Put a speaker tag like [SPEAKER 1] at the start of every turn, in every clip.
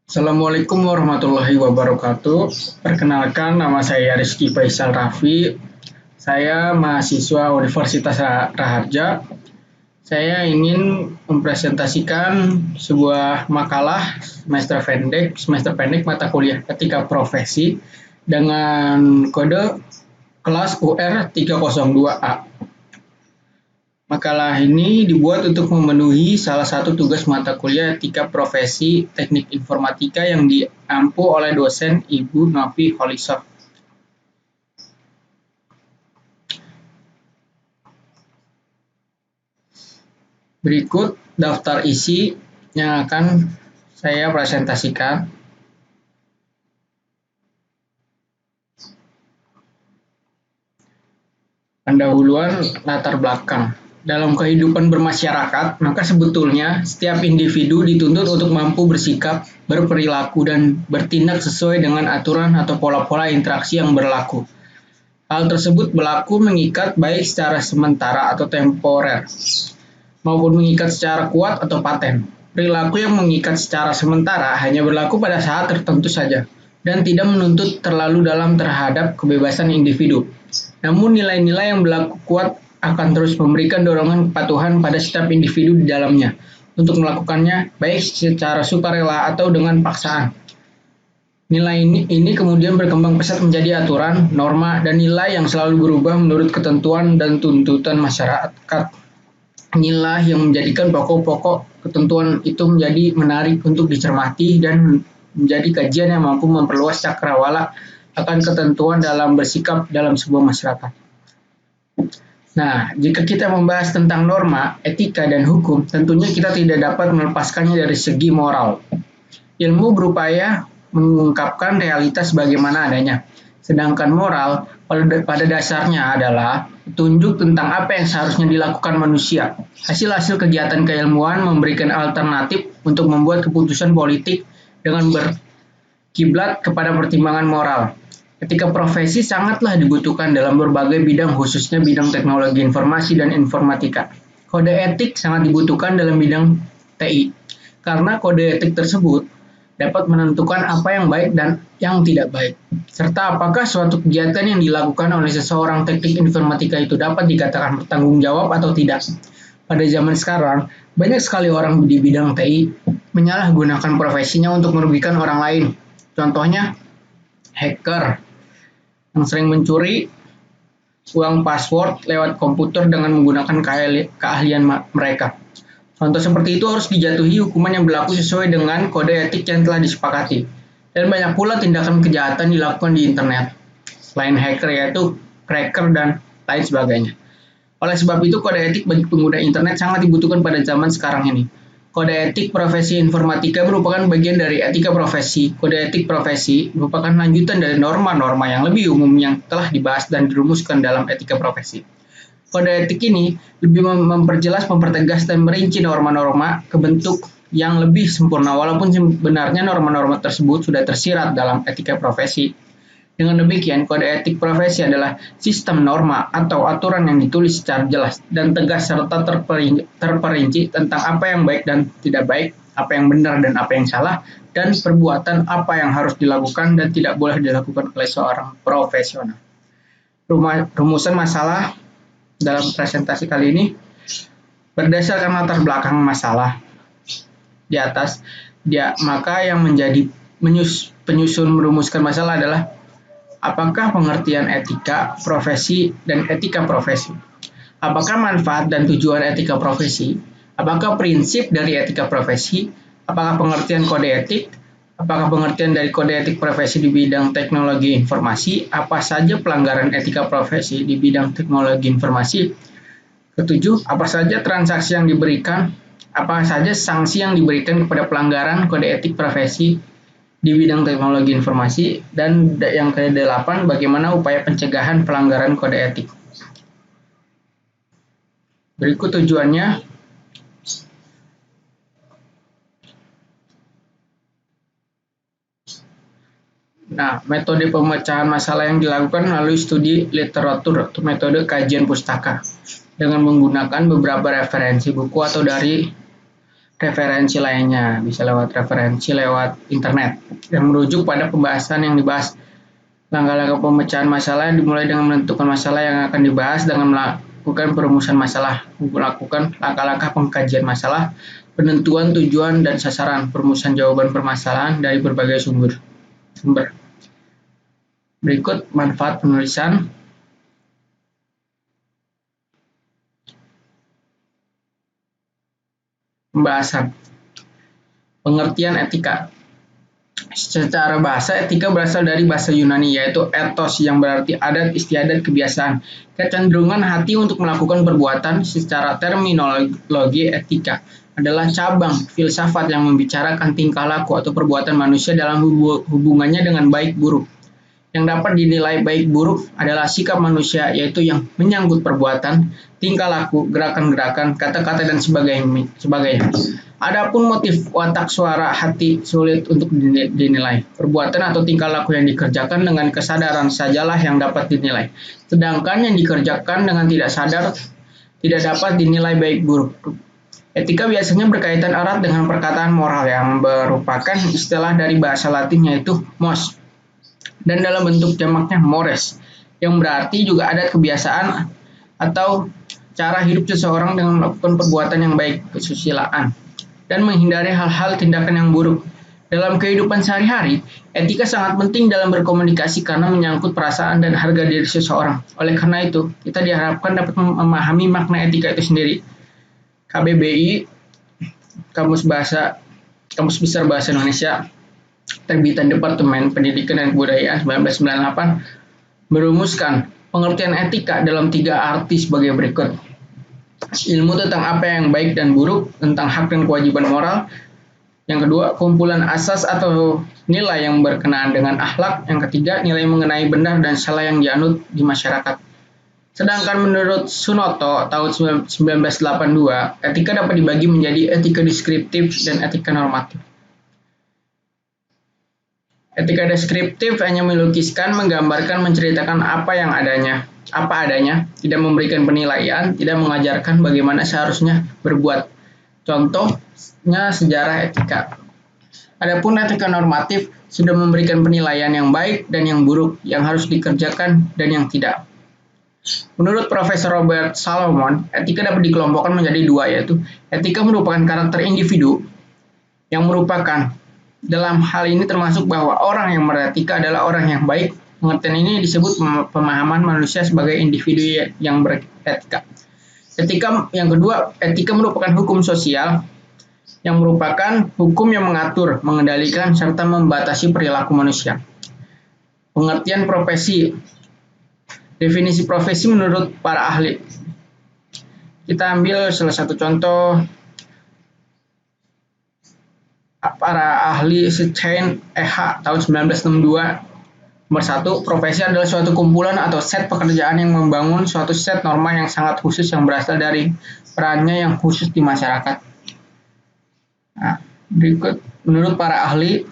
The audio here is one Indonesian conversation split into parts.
[SPEAKER 1] Assalamualaikum warahmatullahi wabarakatuh. Perkenalkan, nama saya Rizky Faisal Raffi. Saya mahasiswa Universitas Raharja. Saya ingin mempresentasikan sebuah makalah semester pendek mata kuliah Etika Profesi dengan kode kelas UR 302A. Makalah ini dibuat untuk memenuhi salah satu tugas mata kuliah Etika Profesi Teknik Informatika yang diampu oleh dosen Ibu Novi Holisah. Berikut daftar isi yang akan saya presentasikan. Pendahuluan latar belakang. Dalam kehidupan bermasyarakat, maka sebetulnya setiap individu dituntut untuk mampu bersikap, berperilaku, dan bertindak sesuai dengan aturan atau pola-pola interaksi yang berlaku. Hal tersebut berlaku mengikat baik secara sementara atau temporer, maupun mengikat secara kuat atau paten. Perilaku yang mengikat secara sementara hanya berlaku pada saat tertentu saja, dan tidak menuntut terlalu dalam terhadap kebebasan individu. Namun nilai-nilai yang berlaku kuat akan terus memberikan dorongan kepatuhan pada setiap individu di dalamnya untuk melakukannya baik secara sukarela atau dengan paksaan. Nilai ini kemudian berkembang pesat menjadi aturan, norma, dan nilai yang selalu berubah menurut ketentuan dan tuntutan masyarakat. Inilah yang menjadikan pokok-pokok ketentuan itu menjadi menarik untuk dicermati dan menjadi kajian yang mampu memperluas cakrawala akan ketentuan dalam bersikap dalam sebuah masyarakat. Nah, jika kita membahas tentang norma, etika, dan hukum, tentunya kita tidak dapat melepaskannya dari segi moral. Ilmu berupaya mengungkapkan realitas bagaimana adanya, sedangkan moral pada dasarnya adalah petunjuk tentang apa yang seharusnya dilakukan manusia. Hasil-hasil kegiatan keilmuan memberikan alternatif untuk membuat keputusan politik dengan berkiblat kepada pertimbangan moral. Etika profesi sangatlah dibutuhkan dalam berbagai bidang, khususnya bidang teknologi informasi dan informatika. Kode etik sangat dibutuhkan dalam bidang TI, karena kode etik tersebut dapat menentukan apa yang baik dan yang tidak baik, serta apakah suatu kegiatan yang dilakukan oleh seseorang teknik informatika itu dapat dikatakan bertanggung jawab atau tidak. Pada zaman sekarang, banyak sekali orang di bidang TI menyalahgunakan profesinya untuk merugikan orang lain. Contohnya, hacker yang sering mencuri uang password lewat komputer dengan menggunakan keahlian mereka. Contoh seperti itu harus dijatuhi hukuman yang berlaku sesuai dengan kode etik yang telah disepakati. Dan banyak pula tindakan kejahatan dilakukan di internet, selain hacker yaitu cracker dan lain sebagainya. Oleh sebab itu, kode etik bagi pengguna internet sangat dibutuhkan pada zaman sekarang ini. Kode etik profesi informatika merupakan bagian dari etika profesi. Kode etik profesi merupakan lanjutan dari norma-norma yang lebih umum yang telah dibahas dan dirumuskan dalam etika profesi. Kode etik ini lebih memperjelas, mempertegas, dan merinci norma-norma ke bentuk yang lebih sempurna, walaupun sebenarnya norma-norma tersebut sudah tersirat dalam etika profesi. Dengan demikian, kode etik profesi adalah sistem norma atau aturan yang ditulis secara jelas dan tegas serta terperinci tentang apa yang baik dan tidak baik, apa yang benar dan apa yang salah, dan perbuatan apa yang harus dilakukan dan tidak boleh dilakukan oleh seorang profesional. Rumusan masalah dalam presentasi kali ini berdasarkan latar belakang masalah di atas, maka yang menjadi penyusun merumuskan masalah adalah apakah pengertian etika profesi dan etika profesi, apakah manfaat dan tujuan etika profesi, apakah prinsip dari etika profesi, apakah pengertian kode etik, apakah pengertian dari kode etik profesi di bidang teknologi informasi, apa saja pelanggaran etika profesi di bidang teknologi informasi. Ketujuh, apa saja transaksi yang diberikan, apa saja sanksi yang diberikan kepada pelanggaran kode etik profesi di bidang teknologi informasi, dan yang ke-8, bagaimana upaya pencegahan pelanggaran kode etik. Berikut tujuannya. Nah, metode pemecahan masalah yang dilakukan melalui studi literatur atau metode kajian pustaka dengan menggunakan beberapa referensi buku atau dari referensi lainnya, bisa lewat referensi lewat internet yang merujuk pada pembahasan yang dibahas. Langkah-langkah pemecahan masalah dimulai dengan menentukan masalah yang akan dibahas dengan melakukan perumusan masalah, melakukan langkah-langkah pengkajian masalah, penentuan tujuan dan sasaran, perumusan jawaban permasalahan dari berbagai sumber. Berikut manfaat penulisan. Pembahasan. Pengertian etika. Secara bahasa, etika berasal dari bahasa Yunani, yaitu ethos yang berarti adat istiadat kebiasaan. Kecenderungan hati untuk melakukan perbuatan. Secara terminologi, etika adalah cabang filsafat yang membicarakan tingkah laku atau perbuatan manusia dalam hubungannya dengan baik buruk. Yang dapat dinilai baik buruk adalah sikap manusia, yaitu yang menyangkut perbuatan, tingkah laku, gerakan-gerakan, kata-kata, dan sebagainya. Adapun motif, watak, suara, hati sulit untuk dinilai. Perbuatan atau tingkah laku yang dikerjakan dengan kesadaran sajalah yang dapat dinilai. Sedangkan yang dikerjakan dengan tidak sadar tidak dapat dinilai baik buruk. Etika biasanya berkaitan erat dengan perkataan moral yang merupakan istilah dari bahasa Latin yaitu mos, dan dalam bentuk jamaknya mores, yang berarti juga adat kebiasaan atau cara hidup seseorang dengan melakukan perbuatan yang baik, kesusilaan, dan menghindari hal-hal tindakan yang buruk. Dalam kehidupan sehari-hari, etika sangat penting dalam berkomunikasi karena menyangkut perasaan dan harga diri seseorang. Oleh karena itu, kita diharapkan dapat memahami makna etika itu sendiri. KBBI, Kamus Besar Bahasa Indonesia, terbitan Departemen Pendidikan dan Kebudayaan 1998, merumuskan pengertian etika dalam 3 arti sebagai berikut. Ilmu tentang apa yang baik dan buruk, tentang hak dan kewajiban moral. Yang kedua, kumpulan asas atau nilai yang berkenaan dengan akhlak. Yang ketiga, nilai mengenai benar dan salah yang dianut di masyarakat. Sedangkan menurut Sunoto tahun 1982, etika dapat dibagi menjadi etika deskriptif dan etika normatif. Etika deskriptif hanya melukiskan, menggambarkan, menceritakan apa adanya, tidak memberikan penilaian, tidak mengajarkan bagaimana seharusnya berbuat. Contohnya sejarah etika. Adapun etika normatif sudah memberikan penilaian yang baik dan yang buruk, yang harus dikerjakan dan yang tidak. Menurut Profesor Robert Salomon, etika dapat dikelompokkan menjadi 2, yaitu etika merupakan karakter individu yang merupakan, dalam hal ini termasuk bahwa orang yang beretika adalah orang yang baik. Pengertian ini disebut pemahaman manusia sebagai individu yang beretika. Etika yang kedua, etika merupakan hukum sosial yang merupakan hukum yang mengatur, mengendalikan, serta membatasi perilaku manusia. Pengertian profesi. Definisi profesi menurut para ahli. Kita ambil salah satu contoh. Para ahli Stein E.H. tahun 1962. Nomor 1, profesi adalah suatu kumpulan atau set pekerjaan yang membangun suatu set norma yang sangat khusus yang berasal dari perannya yang khusus di masyarakat. Nah, berikut menurut para ahli,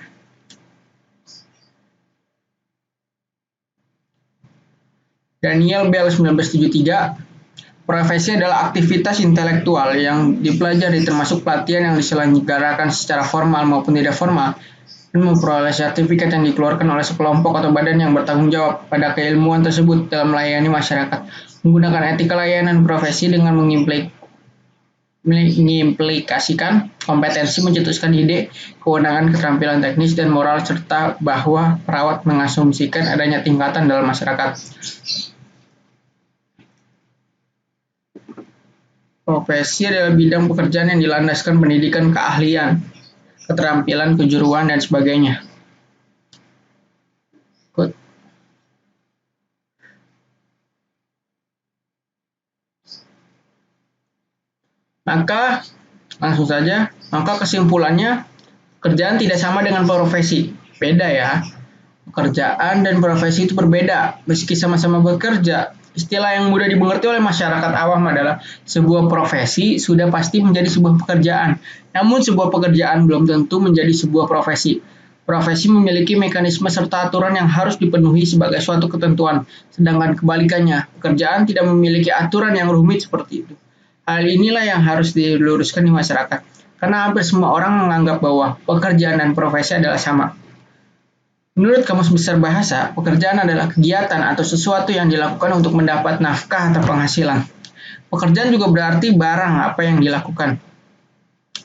[SPEAKER 1] Daniel Bell 1973, profesi adalah aktivitas intelektual yang dipelajari termasuk pelatihan yang diselenggarakan secara formal maupun tidak formal dan memperoleh sertifikat yang dikeluarkan oleh sekelompok atau badan yang bertanggung jawab pada keilmuan tersebut dalam melayani masyarakat. Menggunakan etika layanan profesi dengan mengimplikasikan kompetensi, mencetuskan ide, kewenangan, keterampilan teknis, dan moral, serta bahwa perawat mengasumsikan adanya tingkatan dalam masyarakat. Profesi adalah bidang pekerjaan yang dilandaskan pendidikan keahlian, keterampilan, kejuruan, dan sebagainya. Maka, langsung saja, kesimpulannya, pekerjaan tidak sama dengan profesi. Beda ya. Pekerjaan dan profesi itu berbeda. Meski sama-sama bekerja, istilah yang mudah dimengerti oleh masyarakat awam adalah sebuah profesi sudah pasti menjadi sebuah pekerjaan. Namun sebuah pekerjaan belum tentu menjadi sebuah profesi. Profesi memiliki mekanisme serta aturan yang harus dipenuhi sebagai suatu ketentuan. Sedangkan kebalikannya, pekerjaan tidak memiliki aturan yang rumit seperti itu. Hal inilah yang harus diluruskan di masyarakat. karena hampir semua orang menganggap bahwa pekerjaan dan profesi adalah sama. Menurut Kamus Besar Bahasa, pekerjaan adalah kegiatan atau sesuatu yang dilakukan untuk mendapat nafkah atau penghasilan. Pekerjaan juga berarti barang apa yang dilakukan,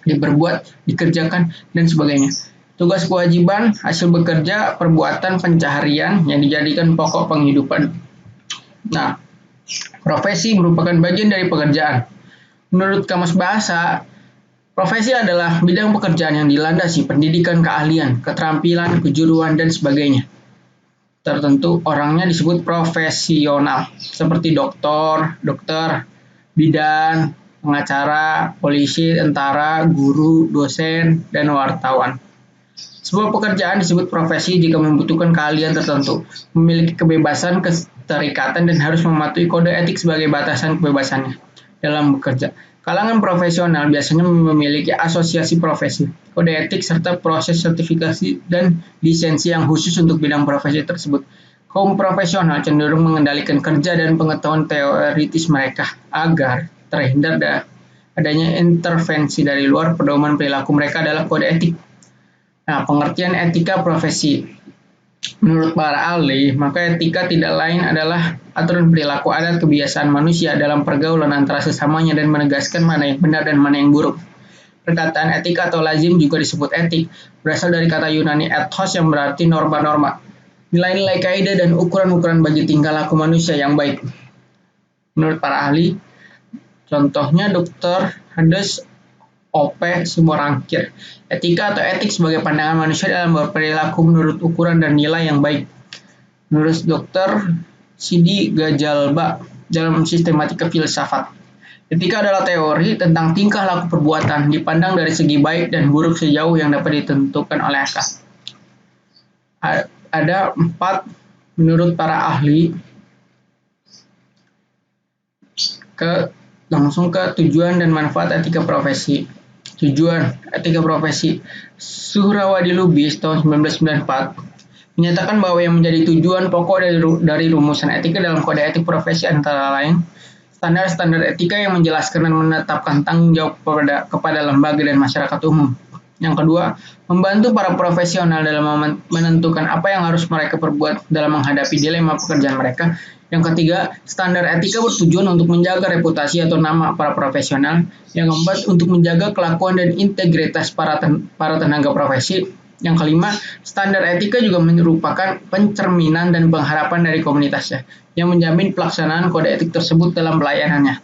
[SPEAKER 1] diperbuat, dikerjakan, dan sebagainya. Tugas kewajiban, hasil bekerja, perbuatan pencaharian yang dijadikan pokok penghidupan. Nah, profesi merupakan bagian dari pekerjaan. Menurut Kamus Bahasa, profesi adalah bidang pekerjaan yang dilandasi pendidikan keahlian, keterampilan, kejuruan, dan sebagainya. Tertentu orangnya disebut profesional, seperti dokter, bidan, pengacara, polisi, tentara, guru, dosen, dan wartawan. Sebuah pekerjaan disebut profesi jika membutuhkan keahlian tertentu, memiliki kebebasan, keterikatan, dan harus mematuhi kode etik sebagai batasan kebebasannya dalam bekerja. Kalangan profesional biasanya memiliki asosiasi profesi, kode etik, serta proses sertifikasi dan lisensi yang khusus untuk bidang profesi tersebut. Kaum profesional cenderung mengendalikan kerja dan pengetahuan teoritis mereka agar terhindar adanya intervensi dari luar. Pedoman perilaku mereka adalah kode etik. Nah, pengertian etika profesi. Menurut para ahli, maka etika tidak lain adalah aturan perilaku adat kebiasaan manusia dalam pergaulan antara sesamanya dan menegaskan mana yang benar dan mana yang buruk. Perkataan etika atau lazim juga disebut etik, berasal dari kata Yunani ethos yang berarti norma-norma, nilai-nilai kaidah dan ukuran-ukuran bagi tingkah laku manusia yang baik. Menurut para ahli, contohnya Dr. Hades O.P. Simorangkir. Etika atau etik sebagai pandangan manusia dalam berperilaku menurut ukuran dan nilai yang baik. Menurut Dr. Sidi Gajalba dalam sistematika filsafat, etika adalah teori tentang tingkah laku perbuatan dipandang dari segi baik dan buruk sejauh yang dapat ditentukan oleh akal. Ada 4 menurut para ahli. Langsung ke tujuan dan manfaat etika profesi. Tujuan etika profesi. Suhrawadi Lubis tahun 1994 menyatakan bahwa yang menjadi tujuan pokok dari rumusan etika dalam kode etik profesi antara lain standar-standar etika yang menjelaskan dan menetapkan tanggung jawab kepada lembaga dan masyarakat umum. Yang kedua, membantu para profesional dalam menentukan apa yang harus mereka perbuat dalam menghadapi dilema pekerjaan mereka. Yang ketiga, standar etika bertujuan untuk menjaga reputasi atau nama para profesional. Yang keempat, untuk menjaga kelakuan dan integritas para tenaga profesi. Yang kelima, standar etika juga merupakan pencerminan dan pengharapan dari komunitasnya, yang menjamin pelaksanaan kode etik tersebut dalam pelayanannya.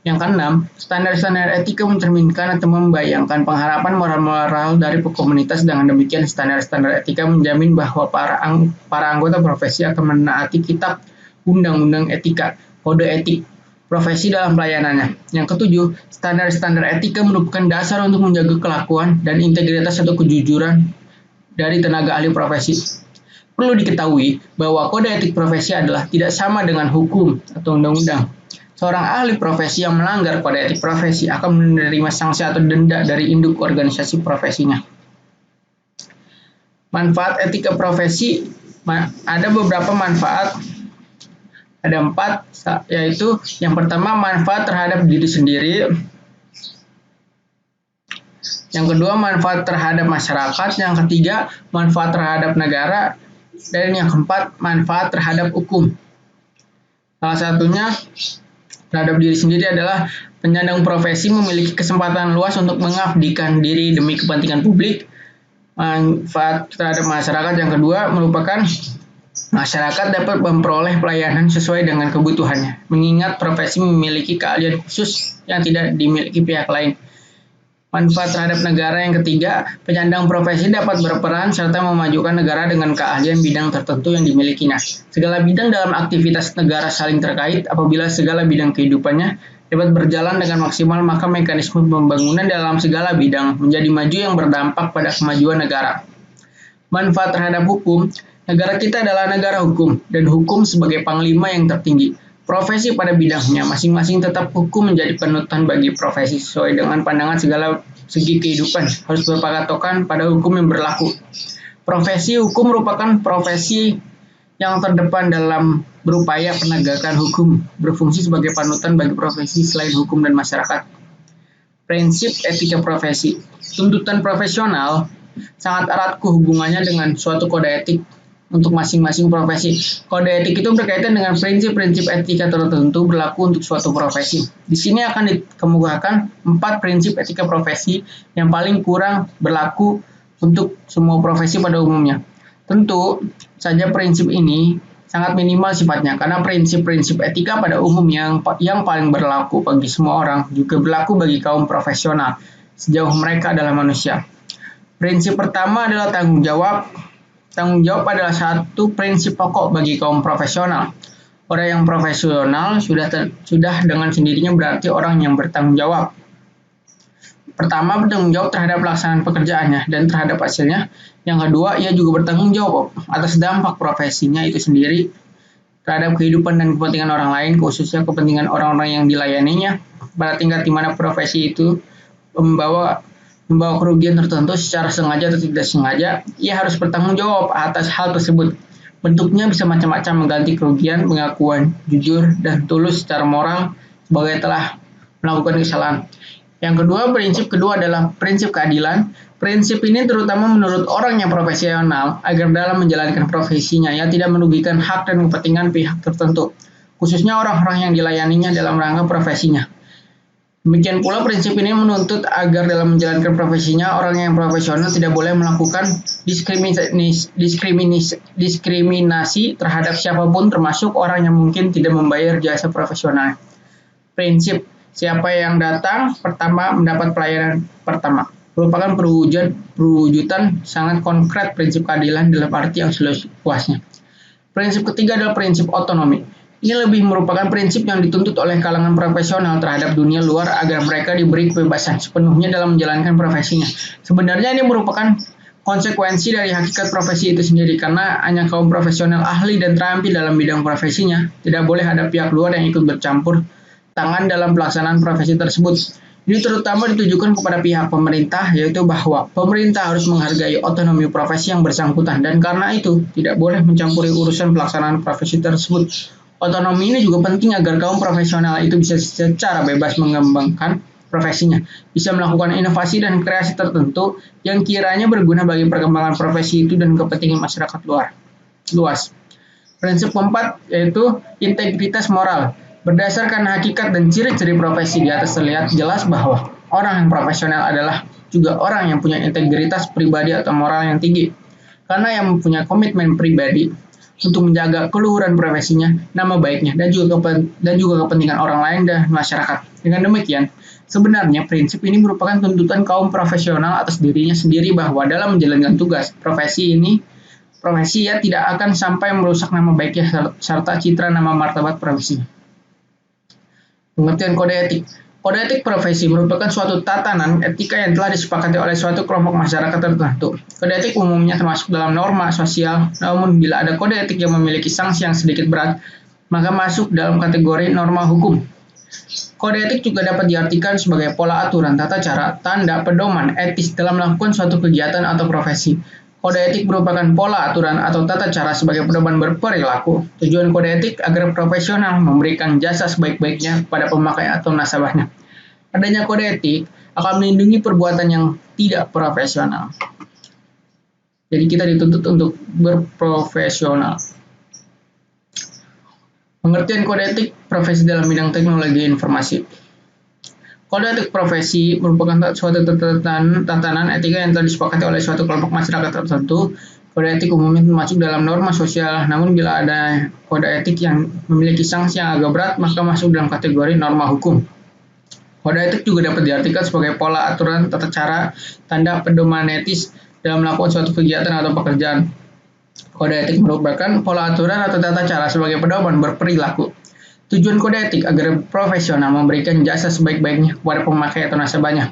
[SPEAKER 1] Yang keenam, standar-standar etika mencerminkan atau membayangkan pengharapan moral-moral dari komunitas. Dengan demikian, standar-standar etika menjamin bahwa para anggota profesi akan menaati kitab undang-undang etika, kode etik profesi dalam pelayanannya. Yang ketujuh, standar-standar etika merupakan dasar untuk menjaga kelakuan dan integritas atau kejujuran dari tenaga ahli profesi. Perlu diketahui bahwa kode etik profesi adalah tidak sama dengan hukum atau undang-undang. Seorang ahli profesi yang melanggar kode etik profesi akan menerima sanksi atau denda dari induk organisasi profesinya. Manfaat etika profesi, ada beberapa manfaat. Ada 4, yaitu yang pertama manfaat terhadap diri sendiri, yang kedua manfaat terhadap masyarakat, yang ketiga manfaat terhadap negara, dan yang keempat manfaat terhadap hukum. Salah satunya terhadap diri sendiri adalah penyandang profesi memiliki kesempatan luas untuk mengabdikan diri demi kepentingan publik. Manfaat terhadap masyarakat yang kedua merupakan masyarakat dapat memperoleh pelayanan sesuai dengan kebutuhannya, mengingat profesi memiliki keahlian khusus yang tidak dimiliki pihak lain. Manfaat terhadap negara yang ketiga, penyandang profesi dapat berperan serta memajukan negara dengan keahlian bidang tertentu yang dimilikinya. Segala bidang dalam aktivitas negara saling terkait. Apabila segala bidang kehidupannya dapat berjalan dengan maksimal, maka mekanisme pembangunan dalam segala bidang menjadi maju yang berdampak pada kemajuan negara. Manfaat terhadap hukum. Negara kita adalah negara hukum, dan hukum sebagai panglima yang tertinggi. Profesi pada bidangnya masing-masing tetap hukum menjadi panutan bagi profesi sesuai dengan pandangan segala segi kehidupan, harus berpatokan pada hukum yang berlaku. Profesi hukum merupakan profesi yang terdepan dalam berupaya penegakan hukum, berfungsi sebagai panutan bagi profesi selain hukum dan masyarakat. Prinsip etika profesi. Tuntutan profesional sangat erat hubungannya dengan suatu kode etik untuk masing-masing profesi. Kode etik itu berkaitan dengan prinsip-prinsip etika tertentu berlaku untuk suatu profesi. Di sini akan dikemukakan 4 prinsip etika profesi yang paling kurang berlaku untuk semua profesi pada umumnya. Tentu saja prinsip ini sangat minimal sifatnya karena prinsip-prinsip etika pada umumnya yang paling berlaku bagi semua orang juga berlaku bagi kaum profesional sejauh mereka adalah manusia. Prinsip pertama adalah tanggung jawab. Tanggung jawab adalah satu prinsip pokok bagi kaum profesional. Orang yang profesional sudah dengan sendirinya berarti orang yang bertanggung jawab. Pertama, bertanggung jawab terhadap pelaksanaan pekerjaannya dan terhadap hasilnya. Yang kedua, ia juga bertanggung jawab atas dampak profesinya itu sendiri terhadap kehidupan dan kepentingan orang lain, khususnya kepentingan orang-orang yang dilayaninya, pada tingkat di mana profesi itu membawa kerugian tertentu secara sengaja atau tidak sengaja, ia harus bertanggung jawab atas hal tersebut. Bentuknya bisa macam-macam, mengganti kerugian, pengakuan jujur dan tulus secara moral sebagai telah melakukan kesalahan. Yang kedua, prinsip kedua adalah prinsip keadilan. Prinsip ini terutama menurut orang yang profesional agar dalam menjalankan profesinya ia tidak merugikan hak dan kepentingan pihak tertentu, khususnya orang-orang yang dilayaninya dalam rangka profesinya. Demikian pula prinsip ini menuntut agar dalam menjalankan profesinya orang yang profesional tidak boleh melakukan diskriminasi terhadap siapapun termasuk orang yang mungkin tidak membayar jasa profesional. Prinsip siapa yang datang pertama mendapat pelayanan pertama merupakan perwujudan sangat konkret prinsip keadilan dalam arti yang seluas-luasnya. Prinsip ketiga adalah prinsip otonomi. Ini lebih merupakan prinsip yang dituntut oleh kalangan profesional terhadap dunia luar agar mereka diberi kebebasan sepenuhnya dalam menjalankan profesinya. Sebenarnya ini merupakan konsekuensi dari hakikat profesi itu sendiri karena hanya kaum profesional ahli dan terampil dalam bidang profesinya. Tidak boleh ada pihak luar yang ikut bercampur tangan dalam pelaksanaan profesi tersebut. Ini terutama ditujukan kepada pihak pemerintah, yaitu bahwa pemerintah harus menghargai otonomi profesi yang bersangkutan dan karena itu tidak boleh mencampuri urusan pelaksanaan profesi tersebut. Otonomi ini juga penting agar kaum profesional itu bisa secara bebas mengembangkan profesinya, bisa melakukan inovasi dan kreasi tertentu yang kiranya berguna bagi perkembangan profesi itu dan kepentingan masyarakat luas. Prinsip keempat yaitu integritas moral. Berdasarkan hakikat dan ciri-ciri profesi di atas terlihat jelas bahwa orang yang profesional adalah juga orang yang punya integritas pribadi atau moral yang tinggi. Karena yang mempunyai komitmen pribadi untuk menjaga keluhuran profesinya, nama baiknya, dan juga kepentingan orang lain dan masyarakat. Dengan demikian, sebenarnya prinsip ini merupakan tuntutan kaum profesional atas dirinya sendiri bahwa dalam menjalankan tugas profesi ya tidak akan sampai merusak nama baiknya serta citra nama martabat profesinya. Pengertian kode etik. Kode etik profesi merupakan suatu tatanan etika yang telah disepakati oleh suatu kelompok masyarakat tertentu. Kode etik umumnya termasuk dalam norma sosial, namun bila ada kode etik yang memiliki sanksi yang sedikit berat, maka masuk dalam kategori norma hukum. Kode etik juga dapat diartikan sebagai pola aturan, tata cara, tanda, pedoman etis dalam melakukan suatu kegiatan atau profesi. Kode etik merupakan pola aturan atau tata cara sebagai pedoman berperilaku. Tujuan kode etik agar profesional memberikan jasa sebaik-baiknya kepada pemakai atau nasabahnya. Adanya kode etik akan melindungi perbuatan yang tidak profesional. Jadi kita dituntut untuk berprofesional. Pengertian kode etik profesi dalam bidang teknologi informasi. Kode etik profesi merupakan suatu tatanan etika yang telah disepakati oleh suatu kelompok masyarakat tertentu. Kode etik umumnya termasuk dalam norma sosial, namun bila ada kode etik yang memiliki sanksi yang agak berat, maka masuk dalam kategori norma hukum. Kode etik juga dapat diartikan sebagai pola aturan, tata cara, tanda, pedoman etis dalam melakukan suatu kegiatan atau pekerjaan. Kode etik merupakan pola aturan atau tata cara sebagai pedoman berperilaku. Tujuan kode etik agar profesional memberikan jasa sebaik-baiknya kepada pemakai atau nasabahnya.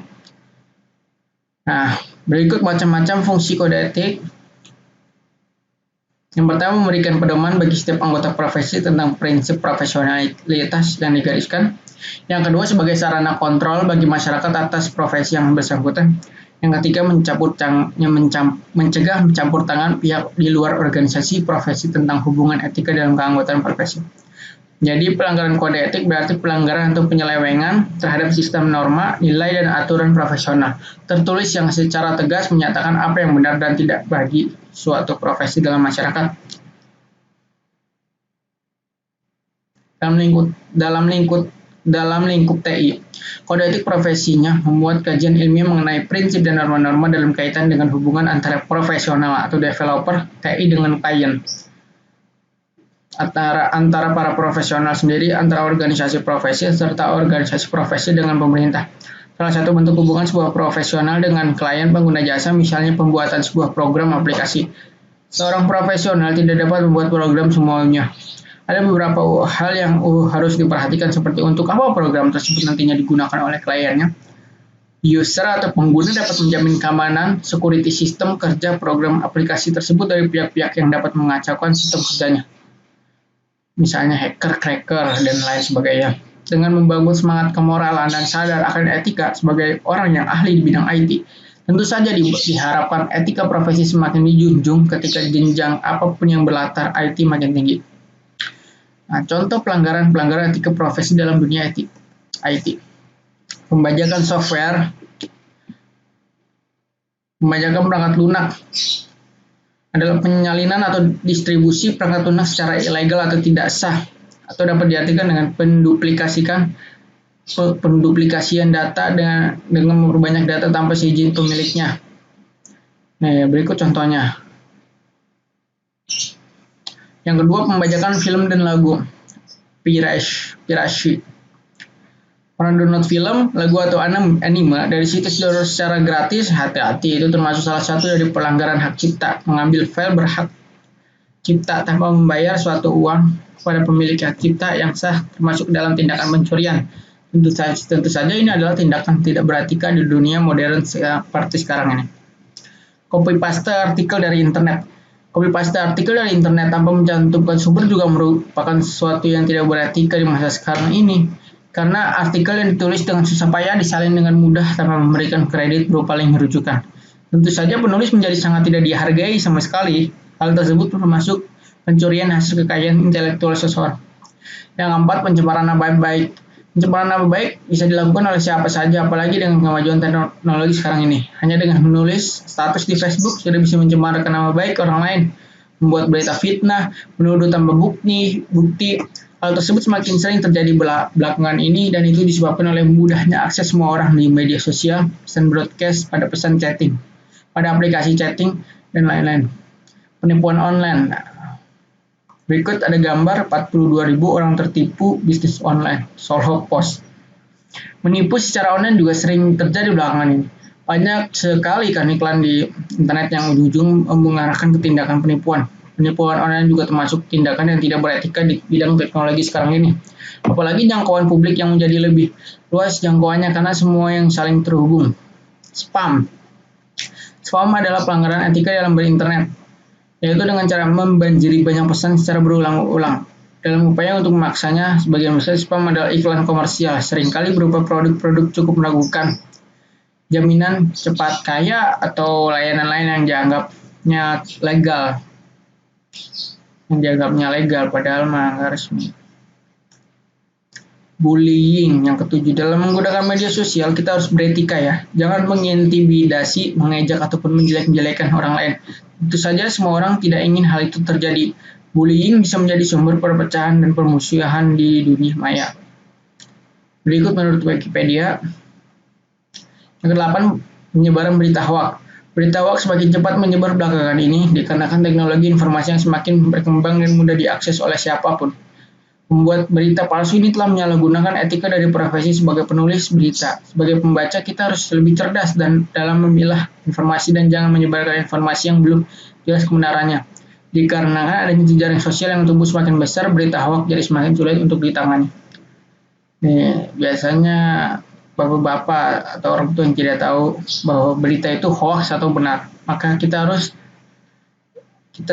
[SPEAKER 1] Nah, berikut macam-macam fungsi kode etik. Yang pertama, memberikan pedoman bagi setiap anggota profesi tentang prinsip profesionalitas yang digariskan. Yang kedua, sebagai sarana kontrol bagi masyarakat atas profesi yang bersangkutan. Yang ketiga, mencegah mencampur tangan pihak di luar organisasi profesi tentang hubungan etika dalam keanggotaan profesi. Jadi pelanggaran kode etik berarti pelanggaran atau penyelewengan terhadap sistem norma, nilai, dan aturan profesional. Tertulis yang secara tegas menyatakan apa yang benar dan tidak bagi suatu profesi dalam masyarakat. Dalam lingkup TI, kode etik profesinya membuat kajian ilmiah mengenai prinsip dan norma-norma dalam kaitan dengan hubungan antara profesional atau developer TI dengan klien. Antara para profesional sendiri, antara organisasi profesi, serta organisasi profesi dengan pemerintah. Salah satu bentuk hubungan sebuah profesional dengan klien pengguna jasa, misalnya pembuatan sebuah program aplikasi. Seorang profesional tidak dapat membuat program semuanya. Ada beberapa hal yang harus diperhatikan, seperti untuk apa program tersebut nantinya digunakan oleh kliennya. User atau pengguna dapat menjamin keamanan, security sistem kerja program aplikasi tersebut dari pihak-pihak yang dapat mengacaukan sistem kerjanya. Misalnya hacker, cracker, dan lain sebagainya. Dengan membangun semangat kemoralan dan sadar akan etika sebagai orang yang ahli di bidang IT, tentu saja diharapkan etika profesi semakin dijunjung ketika jenjang apapun yang berlatar IT makin tinggi. Nah, contoh pelanggaran etika profesi dalam dunia IT. Pembajakan software, pembajakan perangkat lunak adalah penyalinan atau distribusi perangkat lunak secara ilegal atau tidak sah, atau dapat diartikan dengan penduplikasian data dengan memperbanyak data tanpa seizin pemiliknya. Nah, berikut contohnya. Yang kedua, pembajakan film dan lagu, piracy. Orang download film, lagu, atau anime dari situs download secara gratis, hati-hati, itu termasuk salah satu dari pelanggaran hak cipta. Mengambil file berhak cipta tanpa membayar suatu uang kepada pemilik hak cipta yang sah termasuk dalam tindakan pencurian. Tentu saja ini adalah tindakan tidak beretika di dunia modern seperti sekarang ini. Copy paste artikel dari internet. Copy paste artikel dari internet tanpa mencantumkan sumber juga merupakan sesuatu yang tidak beretika di masa sekarang ini. Karena artikel yang ditulis dengan susah payah disalin dengan mudah tanpa memberikan kredit berupa link rujukan. Tentu saja penulis menjadi sangat tidak dihargai sama sekali. Hal tersebut termasuk pencurian hasil kekayaan intelektual seseorang. Yang keempat, pencemaran nama baik. Pencemaran nama baik bisa dilakukan oleh siapa saja, apalagi dengan kemajuan teknologi sekarang ini. Hanya dengan menulis status di Facebook sudah bisa mencemarkan nama baik orang lain, membuat berita fitnah, menuduh tanpa bukti. Hal tersebut semakin sering terjadi belakangan ini, dan itu disebabkan oleh mudahnya akses semua orang di media sosial, pesan broadcast, pada pesan chatting, pada aplikasi chatting, dan lain-lain. Penipuan online. Berikut ada gambar 42.000 orang tertipu bisnis online, Solhop Post. Menipu secara online juga sering terjadi belakangan ini. Banyak sekali kan iklan di internet yang ujung-ujung mengarahkan ke tindakan penipuan. Penipuan online juga termasuk tindakan yang tidak beretika di bidang teknologi sekarang ini. Apalagi jangkauan publik yang menjadi lebih luas jangkauannya karena semua yang saling terhubung. Spam. Spam adalah pelanggaran etika dalam berinternet, yaitu dengan cara membanjiri banyak pesan secara berulang-ulang. Dalam upaya untuk memaksanya, sebagian besar spam adalah iklan komersial, seringkali berupa produk-produk cukup meragukan, jaminan cepat kaya, atau layanan lain yang dianggapnya legal, padahal nggak resmi. Bullying. Yang ketujuh, dalam menggunakan media sosial kita harus beretika ya. Jangan mengintimidasi, mengejek, ataupun menjelek-jelekan orang lain. Tentu saja semua orang tidak ingin hal itu terjadi. Bullying bisa menjadi sumber perpecahan dan permusuhan di dunia maya. Berikut menurut Wikipedia. Yang kedelapan, penyebaran berita hoax. Berita hoax semakin cepat menyebar belakangan ini dikarenakan teknologi informasi yang semakin berkembang dan mudah diakses oleh siapapun. Membuat berita palsu ini telah menyalahgunakan etika dari profesi sebagai penulis berita. Sebagai pembaca, kita harus lebih cerdas dan dalam memilah informasi dan jangan menyebarkan informasi yang belum jelas kebenarannya. Dikarenakan adanya jejaring sosial yang tumbuh semakin besar, berita hoax jadi semakin sulit untuk ditangani. Biasanya bapak-bapak atau orang tua yang tidak tahu bahwa berita itu hoax atau benar, maka kita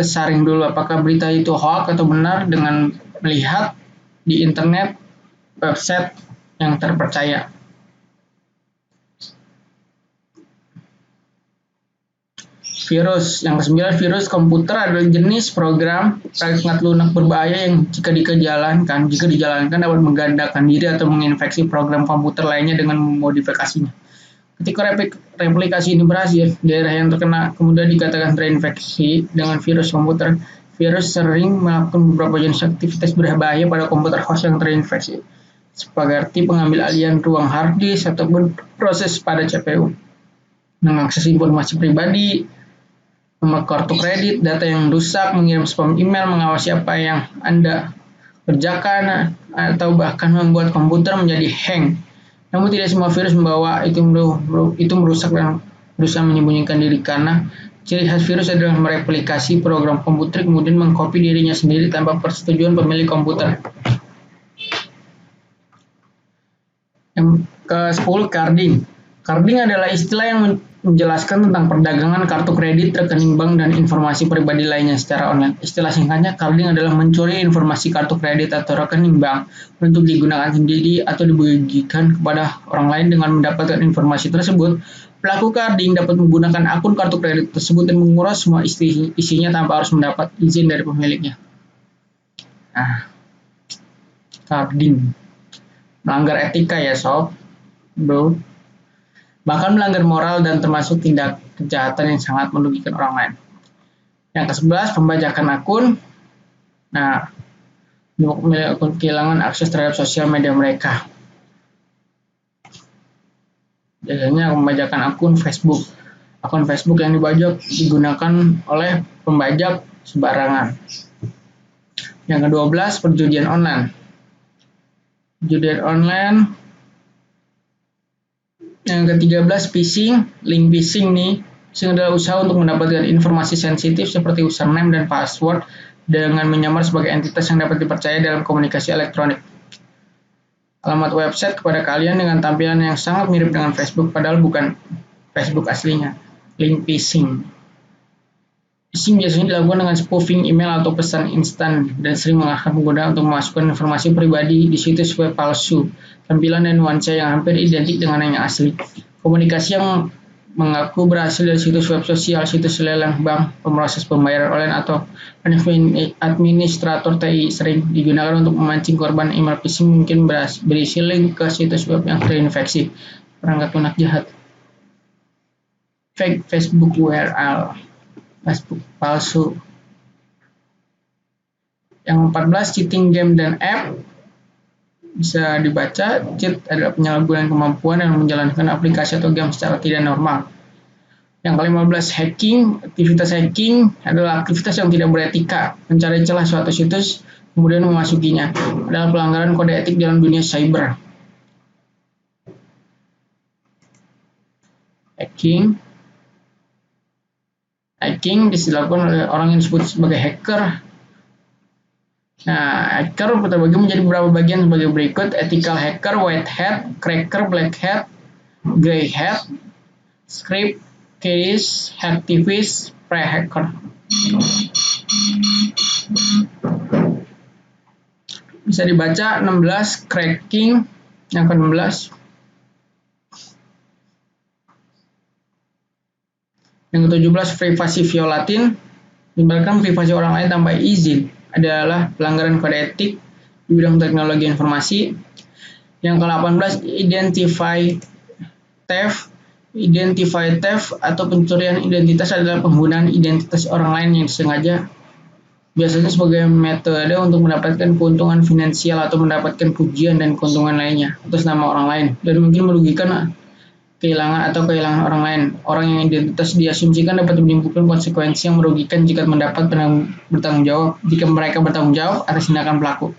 [SPEAKER 1] saring dulu apakah berita itu hoax atau benar dengan melihat di internet website yang terpercaya. Virus. Yang ke-9, virus komputer adalah jenis program perangkat lunak berbahaya yang jika dijalankan dapat menggandakan diri atau menginfeksi program komputer lainnya dengan memodifikasinya. Ketika replikasi ini berhasil, daerah yang terkena kemudian dikatakan terinfeksi dengan virus komputer. Virus sering melakukan beberapa jenis aktivitas berbahaya pada komputer host yang terinfeksi, seperti pengambil alihan ruang hard disk ataupun proses pada CPU, mengakses informasi pribadi, nomor kartu kredit, data yang rusak, mengirim spam email, mengawasi apa yang Anda kerjakan, atau bahkan membuat komputer menjadi hang. Namun tidak semua virus membawa itu merusak dan berusaha menyembunyikan diri, karena ciri khas virus adalah mereplikasi program komputer kemudian mengcopy dirinya sendiri tanpa persetujuan pemilik komputer. Yang ke-10, carding. Carding adalah istilah yang menjelaskan tentang perdagangan kartu kredit, rekening bank, dan informasi pribadi lainnya secara online. Istilah singkatnya, carding adalah mencuri informasi kartu kredit atau rekening bank untuk digunakan sendiri atau dibagikan kepada orang lain. Dengan mendapatkan informasi tersebut, pelaku carding dapat menggunakan akun kartu kredit tersebut dan menguras semua isinya tanpa harus mendapat izin dari pemiliknya. Carding. Melanggar etika ya sob, bro. Bahkan melanggar moral dan termasuk tindak kejahatan yang sangat merugikan orang lain. Yang ke-11, pembajakan akun. Pemilik akun kehilangan akses terhadap sosial media mereka. Biasanya pembajakan akun Facebook. Akun Facebook yang dibajak digunakan oleh pembajak sembarangan. Yang ke-12, perjudian online. Perjudian online. Yang ke-13, phishing. Link phishing nih. Phishing adalah usaha untuk mendapatkan informasi sensitif seperti username dan password dengan menyamar sebagai entitas yang dapat dipercaya dalam komunikasi elektronik. Alamat website kepada kalian dengan tampilan yang sangat mirip dengan Facebook padahal bukan Facebook aslinya. Link phishing. Phishing biasanya dilakukan dengan spoofing email atau pesan instan dan sering mengarahkan pengguna untuk memasukkan informasi pribadi di situs web palsu, tampilan dan nuansa yang hampir identik dengan yang asli. Komunikasi yang mengaku berasal dari situs web sosial, situs lelang bank, pemroses pembayaran online, atau administrator TI sering digunakan untuk memancing korban. Email phishing mungkin berisi link ke situs web yang terinfeksi perangkat lunak jahat. Fake Facebook URL. Facebook palsu. Yang 14, cheating game dan app. Bisa dibaca, cheat adalah penyalahgunaan kemampuan yang menjalankan aplikasi atau game secara tidak normal. Yang ke-15, hacking. Aktivitas hacking adalah aktivitas yang tidak beretika, mencari celah suatu situs kemudian memasukinya. Adalah pelanggaran kode etik dalam dunia cyber. Hacking dilakukan oleh orang yang disebut sebagai hacker. Hacker terbagi menjadi beberapa bagian sebagai berikut: ethical hacker, white hat, cracker, black hat, grey hat, script, case, hacktivist, pre-hacker. Bisa dibaca 16, cracking. Yang ke-16. Yang ke-17, privasi violating. Menyebarkan privasi orang lain tanpa izin adalah pelanggaran kode etik di bidang teknologi informasi. Yang ke-18, identify theft atau pencurian identitas adalah penggunaan identitas orang lain yang disengaja, biasanya sebagai metode untuk mendapatkan keuntungan finansial atau mendapatkan pujian dan keuntungan lainnya atas nama orang lain, dan mungkin merugikan kehilangan orang lain. Orang yang identitas diasumsikan dapat menimbulkan konsekuensi yang merugikan jika mereka bertanggung jawab atas tindakan pelaku.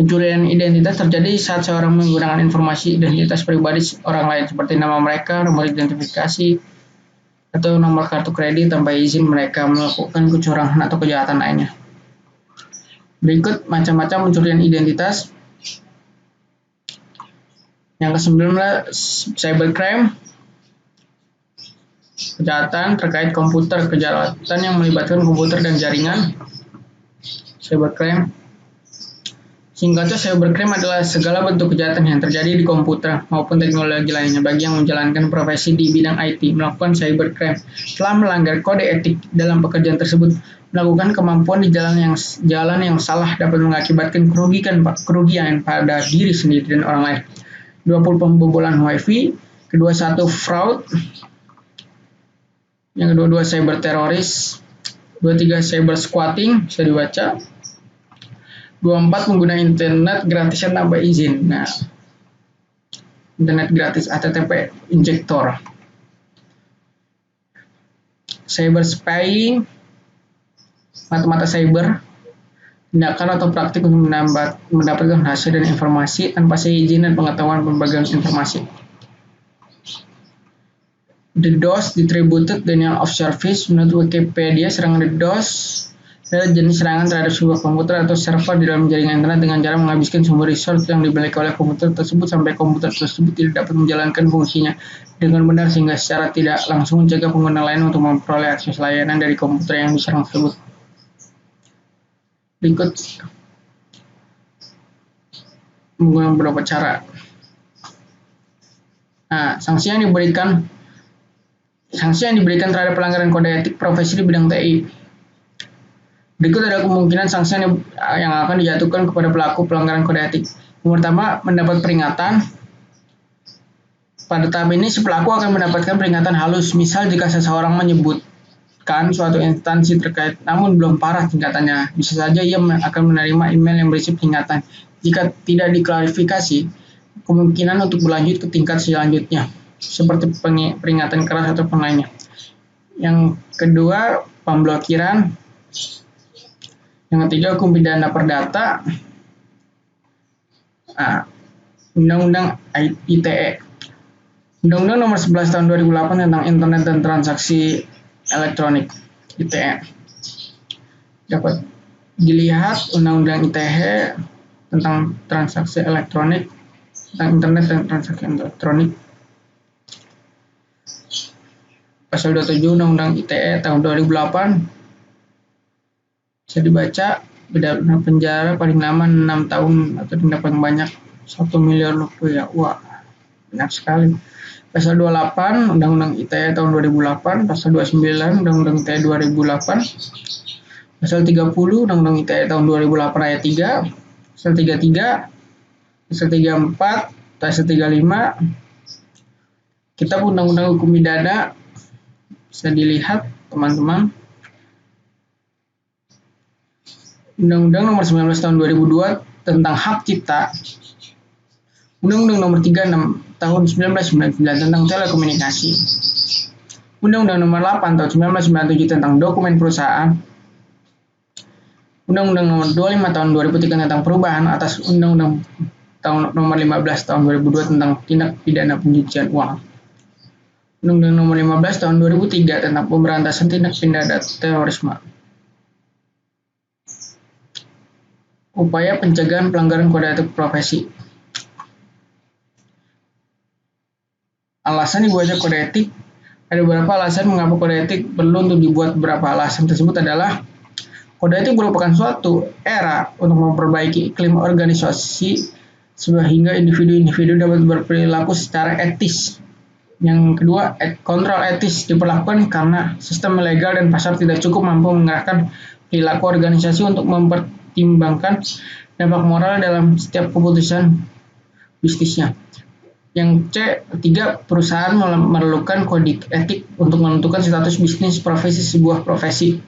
[SPEAKER 1] Pencurian identitas terjadi saat seorang menggunakan informasi identitas pribadi orang lain seperti nama mereka, nomor identifikasi, atau nomor kartu kredit tanpa izin mereka, melakukan kecurangan atau kejahatan lainnya. Berikut macam-macam pencurian identitas. Yang ke-19, cybercrime. Kejahatan terkait komputer, kejahatan yang melibatkan komputer dan jaringan. Cybercrime. Singkatnya, cybercrime adalah segala bentuk kejahatan yang terjadi di komputer maupun teknologi lainnya bagi yang menjalankan profesi di bidang IT melakukan cybercrime telah melanggar kode etik dalam pekerjaan tersebut. Melakukan kemampuan di jalan yang salah dapat mengakibatkan kerugian pada diri sendiri dan orang lain. 20 pembobolan WiFi, kedua satu fraud, yang kedua cyber teroris, 23 cyber squatting bisa dibaca. 24 pengguna internet gratis tanpa izin. Nah, internet gratis HTTP injektor. Cyber spying, mata-mata cyber, tindakan atau praktik untuk mendapatkan hasil dan informasi tanpa seizin dan pengetahuan pembagian informasi. DDoS, Distributed Denial of Service. Menurut Wikipedia, serangan DDoS adalah jenis serangan terhadap sebuah komputer atau server di dalam jaringan internet dengan cara menghabiskan sumber resource yang dimiliki oleh komputer tersebut sampai komputer tersebut tidak dapat menjalankan fungsinya dengan benar sehingga secara tidak langsung mencegah pengguna lain untuk memperoleh akses layanan dari komputer yang diserang tersebut. Berikut menggunakan beberapa cara. Nah, sanksi yang diberikan terhadap pelanggaran kode etik profesi di bidang TI. Berikut adalah kemungkinan sanksi yang akan dijatuhkan kepada pelaku pelanggaran kode etik. Yang pertama, mendapat peringatan. Pada tahap ini, si pelaku akan mendapatkan peringatan halus. Misal, jika seseorang menyebutkan suatu instansi terkait namun belum parah tingkatannya, bisa saja ia akan menerima email yang berisi peringatan. Jika tidak diklarifikasi, kemungkinan untuk berlanjut ke tingkat selanjutnya, seperti peringatan keras atau lainnya. Yang kedua, pemblokiran. Yang ketiga, hukum pidana perdata. Undang-Undang ITE. Undang-Undang Nomor 11 Tahun 2008 tentang Internet dan Transaksi Elektronik (ITE). Dapat dilihat Undang-Undang ITE tentang transaksi elektronik, tentang Internet dan Transaksi Elektronik. Pasal 27 Undang-Undang ITE tahun 2008 bisa dibaca, pidana penjara paling lama 6 tahun atau denda paling banyak 1 miliar rupiah. Wah, banyak sekali. Pasal 28 Undang-Undang ITE tahun 2008, pasal 29 Undang-Undang ITE 2008, pasal 30 Undang-Undang ITE tahun 2008 ayat 3, pasal 33, pasal 34, pasal 35, Kitab Undang-Undang Hukum Pidana bisa dilihat teman-teman. Undang-Undang Nomor 19 Tahun 2002 tentang Hak Cipta, Undang-Undang Nomor 36 Tahun 1999 tentang Telekomunikasi, Undang-Undang Nomor 8 Tahun 1997 tentang Dokumen Perusahaan, Undang-Undang Nomor 25 Tahun 2003 tentang perubahan atas Undang-Undang Nomor 15 Tahun 2002 tentang tindak pidana pencucian uang, Undang-Undang Nomor 15 Tahun 2003 tentang pemberantasan tindak pidana terorisme. Upaya pencegahan pelanggaran kode etik profesi. Alasan dibuatnya kode etik. Ada beberapa alasan mengapa kode etik perlu untuk dibuat. Beberapa alasan tersebut adalah kode etik merupakan suatu era untuk memperbaiki iklim organisasi sehingga individu-individu dapat berperilaku secara etis. Yang kedua, kontrol etis diperlakukan karena sistem legal dan pasar tidak cukup mampu mengarahkan perilaku organisasi untuk mempertimbangkan dampak moral dalam setiap keputusan bisnisnya. Yang ketiga, perusahaan memerlukan kode etik untuk menentukan status bisnis profesi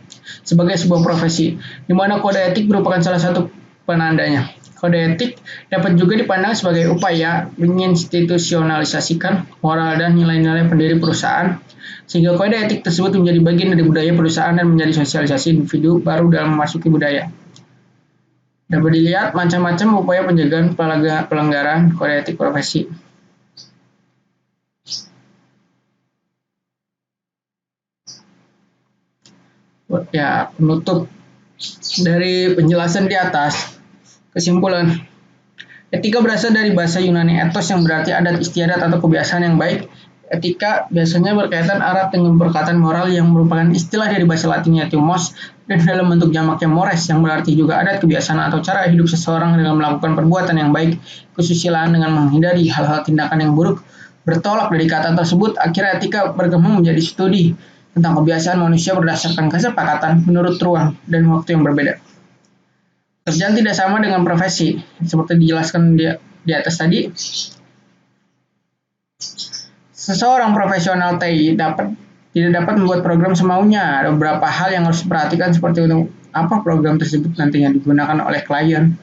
[SPEAKER 1] sebagai sebuah profesi, di mana kode etik merupakan salah satu penandanya. Kode etik dapat juga dipandang sebagai upaya menginstitusionalisasikan moral dan nilai-nilai pendiri perusahaan, sehingga kode etik tersebut menjadi bagian dari budaya perusahaan dan menjadi sosialisasi individu baru dalam memasuki budaya. Dapat dilihat macam-macam upaya pencegahan pelanggaran kode etik profesi. Ya, penutup dari penjelasan di atas. Kesimpulan, etika berasal dari bahasa Yunani ethos yang berarti adat istiadat atau kebiasaan yang baik. Etika biasanya berkaitan erat dengan perkataan moral yang merupakan istilah dari bahasa Latinnya timos dan dalam bentuk jamaknya mores yang berarti juga adat, kebiasaan atau cara hidup seseorang dengan melakukan perbuatan yang baik, kesusilaan dengan menghindari hal-hal tindakan yang buruk. Bertolak dari kata tersebut, akhirnya etika berkembang menjadi studi tentang kebiasaan manusia berdasarkan kesepakatan menurut ruang dan waktu yang berbeda. Kerjaan tidak sama dengan profesi, seperti dijelaskan di atas tadi. Seseorang profesional TI tidak dapat membuat program semaunya. Ada beberapa hal yang harus diperhatikan seperti untuk apa program tersebut nantinya digunakan oleh klien.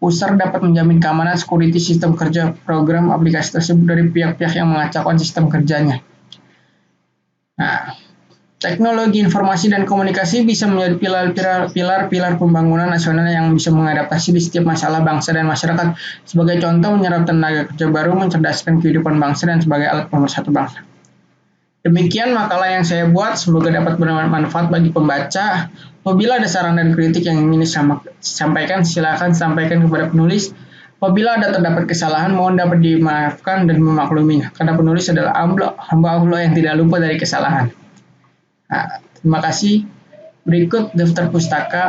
[SPEAKER 1] User dapat menjamin keamanan security sistem kerja program aplikasi tersebut dari pihak-pihak yang mengacaukan sistem kerjanya. Nah, teknologi informasi dan komunikasi bisa menjadi pilar pembangunan nasional yang bisa mengadaptasi di setiap masalah bangsa dan masyarakat. Sebagai contoh, menyerap tenaga kerja baru, mencerdaskan kehidupan bangsa, dan sebagai alat pemersatu bangsa. Demikian makalah yang saya buat, semoga dapat bermanfaat bagi pembaca. Apabila ada saran dan kritik yang ingin disampaikan, silakan sampaikan kepada penulis. Apabila ada terdapat kesalahan, mohon dapat dimaafkan dan memakluminya, karena penulis adalah hamba Allah yang tidak lupa dari kesalahan. Nah, terima kasih. Berikut daftar pustaka.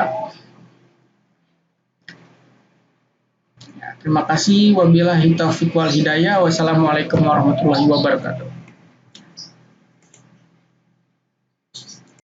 [SPEAKER 1] Ya, terima kasih. Wabillahi taufiq wal hidayah. Wassalamualaikum warahmatullahi wabarakatuh.